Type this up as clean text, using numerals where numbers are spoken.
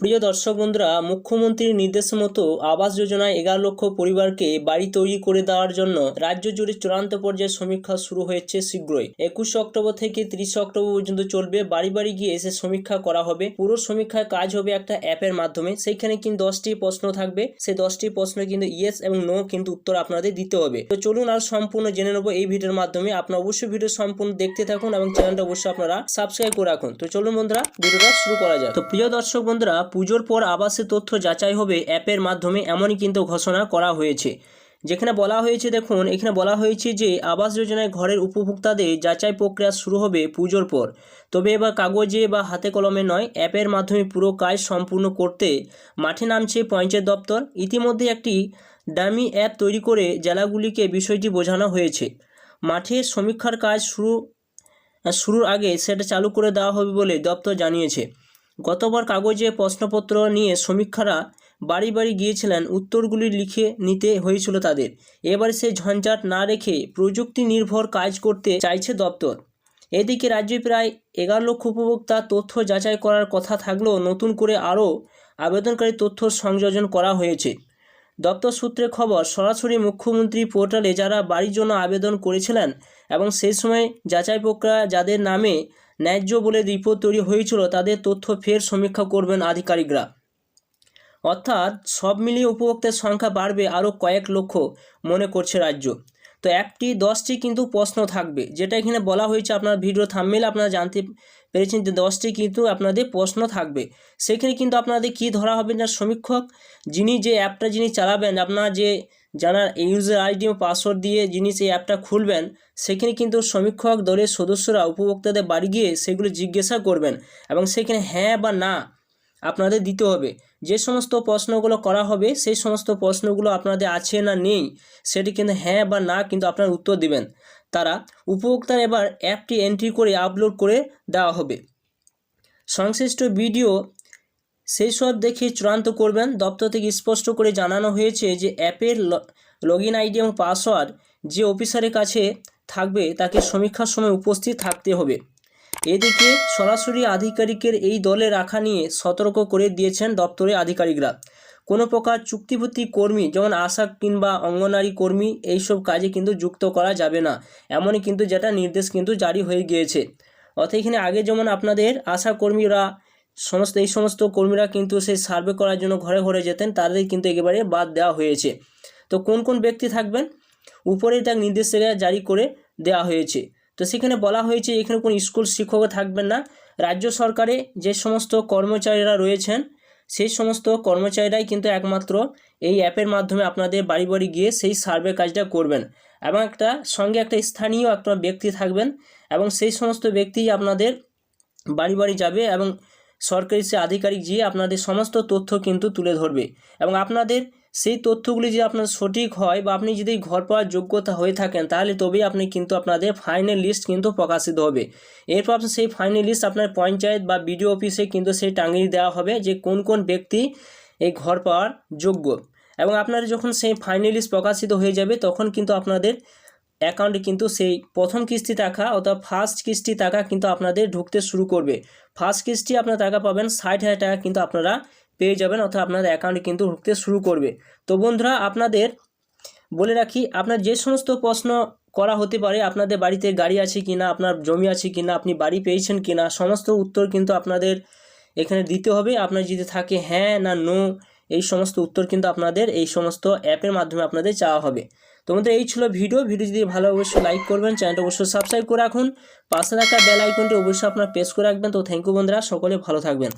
প্রিয় দর্শক বন্ধুরা, মুখ্যমন্ত্রীর নির্দেশ মতো আবাস যোজনায় 11 লক্ষ পরিবারকে বাড়ি তৈরি করে দেওয়ার জন্য রাজ্য জুড়ে চূড়ান্ত পর্যায়ে সমীক্ষা শুরু হয়েছে শীঘ্রই। 21 অক্টোবর থেকে 30 অক্টোবর পর্যন্ত চলবে। বাড়ি বাড়ি গিয়ে এসে সমীক্ষা করা হবে। পুরো সমীক্ষার কাজ হবে একটা অ্যাপের মাধ্যমে। সেইখানে কিন্তু 10টি প্রশ্ন থাকবে। সেই 10টি প্রশ্ন কিন্তু ইয়েস এবং নো কিন্তু উত্তর আপনাদের দিতে হবে। তো চলুন আর সম্পূর্ণ জেনে নেবো এই ভিডিওর মাধ্যমে। আপনারা অবশ্যই ভিডিও সম্পূর্ণ দেখতে থাকুন এবং চ্যানেলটা অবশ্যই আপনারা সাবস্ক্রাইব করে রাখুন। তো চলুন বন্ধুরা, ভিডিওটা শুরু করা যাক। তো প্রিয় দর্শক বন্ধুরা, পুজোর পর আবাসের তথ্য যাচাই হবে অ্যাপের মাধ্যমে, এমনই কিন্তু ঘোষণা করা হয়েছে। যেখানে বলা হয়েছে, দেখুন এখানে বলা হয়েছে যে আবাস যোজনায় ঘরের উপভোক্তাদের যাচাই প্রক্রিয়া শুরু হবে পুজোর পর। তবে এবার কাগজে বা হাতে কলমে নয়, অ্যাপের মাধ্যমে পুরো কাজ সম্পূর্ণ করতে মাঠে নামছে পঞ্চায়েত দপ্তর। ইতিমধ্যে একটি ডামি অ্যাপ তৈরি করে জেলাগুলিকে বিষয়টি বোঝানো হয়েছে। মাঠে সমীক্ষার কাজ শুরুর আগে সেটা চালু করে দেওয়া হবে বলে দপ্তর জানিয়েছে। গতবার কাগজে প্রশ্নপত্র নিয়ে সমীক্ষারা বাড়ি বাড়ি গিয়েছিলেন, উত্তরগুলি লিখে নিতে হয়েছিল তাদের। এবার সে ঝঞ্ঝাট না রেখে প্রযুক্তি নির্ভর কাজ করতে চাইছে দপ্তর। এদিকে রাজ্যে প্রায় 11 লক্ষ উপভোক্তা তথ্য যাচাই করার কথা থাকলেও নতুন করে আরও আবেদনকারী তথ্য সংযোজন করা হয়েছে। দপ্তর সূত্রে খবর, সরাসরি মুখ্যমন্ত্রী পোর্টালে যারা বাড়ির জন্য আবেদন করেছিলেন এবং সেই সময় যাচাই প্রক্রিয়া যাদের নামে ন্যায্য বলে রিপোর্ট তৈরি হয়েছিল, তাদের তথ্য ফের সমীক্ষা করবেন আধিকারিকরা। অর্থাৎ সব মিলিয়ে উপভোক্তার সংখ্যা বাড়বে আরও কয়েক লক্ষ মনে করছে রাজ্য। তো একটি 10টি কিন্তু প্রশ্ন থাকবে, যেটা এখানে বলা হয়েছে। আপনার ভিডিও থাম্বনেইলে আপনারা জানতে পেরেছেন যে 10টি কিন্তু আপনাদের প্রশ্ন থাকবে। সেখানে কিন্তু আপনাদের কি ধরা হবে না, সমীক্ষক যিনি যে অ্যাপটা যিনি চালাবেন, আপনার যে জানার ইউজার আইডি ও পাসওয়ার্ড দিয়ে যিনি সেই অ্যাপটা খুলবেন, সেখানে কিন্তু সমীক্ষক দলের সদস্যরা উপভোক্তাদের বাড়ি গিয়ে সেগুলো জিজ্ঞাসা করবেন এবং সেখানে হ্যাঁ বা না আপনাদের দিতে হবে। যে সমস্ত প্রশ্নগুলো করা হবে সেই সমস্ত প্রশ্নগুলো আপনাদের আছে না নেই, সেটি কিন্তু হ্যাঁ বা না কিন্তু আপনারা উত্তর দিবেন। তারা উপভোক্তার এবার অ্যাপটি এন্ট্রি করে আপলোড করে দেওয়া হবে। সংশ্লিষ্ট ভিডিও সেই সব দেখে চূড়ান্ত করবেন। দপ্তর থেকে স্পষ্ট করে জানানো হয়েছে যে অ্যাপের লগইন আইডি এবং পাসওয়ার্ড যে অফিসারের কাছে থাকবে তাকে সমীক্ষার সময় উপস্থিত থাকতে হবে। এদিকে সরাসরি আধিকারিকের এই দলে রাখা নিয়ে সতর্ক করে দিয়েছেন দপ্তরের আধিকারিকরা। কোনো প্রকার চুক্তিভিত্তিক কর্মী, যেমন আশা কিংবা অঙ্গনারী কর্মী, এইসব কাজে কিন্তু যুক্ত করা যাবে না, এমনই কিন্তু যেটা নির্দেশ কিন্তু জারি হয়ে গিয়েছে। অর্থাৎ এখানে আগে যেমন আপনাদের আশা কর্মীরা এই সমস্ত কর্মীরা কিন্তু সেই সার্ভে করার জন্য ঘরে ঘরে যেতেন, তাদের কিন্তু একেবারে বাদ দেওয়া হয়েছে। তো কোন কোন ব্যক্তি থাকবেন, উপরে তার নির্দেশিকা জারি করে দেওয়া হয়েছে। তো সেখানে বলা হয়েছে এখানে কোনো স্কুল শিক্ষকও থাকবেন না। রাজ্য সরকারে যে সমস্ত কর্মচারীরা রয়েছেন সেই সমস্ত কর্মচারীরাই কিন্তু একমাত্র এই অ্যাপের মাধ্যমে আপনাদের বাড়ি বাড়ি গিয়ে সেই সার্ভে কাজটা করবেন এবং সঙ্গে একটা স্থানীয় একটা ব্যক্তি থাকবেন এবং সেই সমস্ত ব্যক্তি আপনাদের বাড়ি বাড়ি যাবে এবং সরকারি সে আধিকারিক গিয়ে আপনাদের সমস্ত তথ্য কিন্তু তুলে ধরবে এবং আপনাদের সেই তথ্যগুলি যদি আপনার সঠিক হয় বা আপনি যদি ঘর পাওয়ার যোগ্যতা হয়ে থাকেন, তাহলে তবেই আপনি কিন্তু আপনাদের ফাইনাল লিস্ট কিন্তু প্রকাশিত হবে। এরপর আপনার সেই ফাইনাল লিস্ট আপনার পঞ্চায়েত বা বিডিও অফিসে কিন্তু সেই টাঙিয়ে দেওয়া হবে যে কোন কোন ব্যক্তি এই ঘর পাওয়ার যোগ্য। এবং আপনার যখন সেই ফাইনাল লিস্ট প্রকাশিত হয়ে যাবে, তখন কিন্তু আপনাদের অ্যাকাউন্টে কিন্তু সেই প্রথম কিস্তি টাকা অর্থাৎ ফার্স্ট কিস্তি টাকা কিন্তু আপনাদের ঢুকতে শুরু করবে। ফার্স্ট কিস্তি আপনার টাকা পাবেন 60,000 টাকা কিন্তু আপনারা পেয়ে যাবেন, অর্থাৎ আপনাদের অ্যাকাউন্টে কিন্তু ঢুকতে শুরু করবে। তো বন্ধুরা, আপনাদের বলে রাখি, আপনার যে সমস্ত প্রশ্ন করা হতে পারে, আপনাদের বাড়িতে গাড়ি আছে কিনা, আপনার জমি আছে কিনা, আপনি বাড়ি পেয়েছেন কিনা, সমস্ত উত্তর কিন্তু আপনাদের এখানে দিতে হবে। আপনার যদি থাকে হ্যাঁ না নো, এই সমস্ত উত্তর কিন্তু আপনাদের এই সমস্ত অ্যাপের মাধ্যমে আপনাদের চাওয়া হবে। তোমাদের এই ছিল ভিডিও যদি ভালো অবশ্যই লাইক করবেন, চ্যানেলটা অবশ্যই সাবস্ক্রাইব করে রাখুন, পাশে থাকা বেল আইকনটি অবশ্যই আপনারা প্রেস করে রাখবেন। তো থ্যাংক ইউ বন্ধুরা, সকলে ভালো থাকবেন।